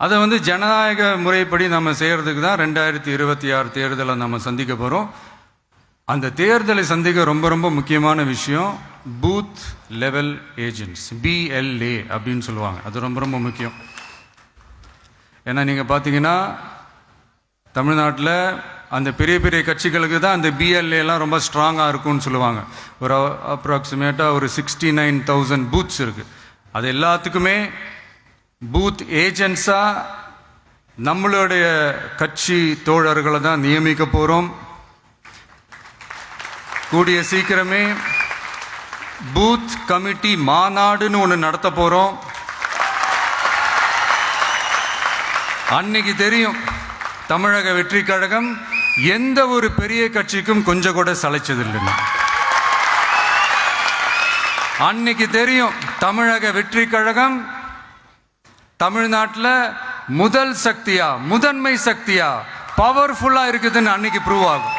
அதை வந்து ஜனநாயக முறைப்படி நம்ம செய்கிறதுக்கு தான் 2026 தேர்தலை நம்ம சந்திக்க போகிறோம். அந்த தேர்தலை சந்திக்க ரொம்ப ரொம்ப முக்கியமான விஷயம் பூத் லெவல் ஏஜென்ட்ஸ், BLA அப்படின்னு சொல்லுவாங்க. அது ரொம்ப ரொம்ப முக்கியம். ஏன்னா நீங்கள் பார்த்தீங்கன்னா தமிழ்நாட்டில் அந்த பெரிய பெரிய கட்சிகளுக்கு தான் அந்த BLAலாம் ரொம்ப ஸ்ட்ராங்காக இருக்கும்னு சொல்லுவாங்க. ஒரு அப்ராக்சிமேட்டாக ஒரு 69,000 பூத்ஸ் இருக்குது. அது எல்லாத்துக்குமே பூத் ஏஜென்ட்ஸாக நம்மளுடைய கட்சி தோழர்களை தான் நியமிக்க போகிறோம். கூடிய சீக்கிரமே பூத் கமிட்டி மாநாடுன்னு ஒன்று நடத்த போகிறோம். அன்னைக்கு தெரியும் தமிழக வெற்றி கழகம் எந்த ஒரு பெரிய கட்சிக்கும் கொஞ்சம் கூட சளைச்சதில்லைன்னு. அன்னைக்கு தெரியும் தமிழக வெற்றி கழகம் தமிழ்நாட்டில் முதல் சக்தியா, முதன்மை சக்தியா, பவர்ஃபுல்லா இருக்குதுன்னு அன்னைக்கு ப்ரூவ் ஆகும்.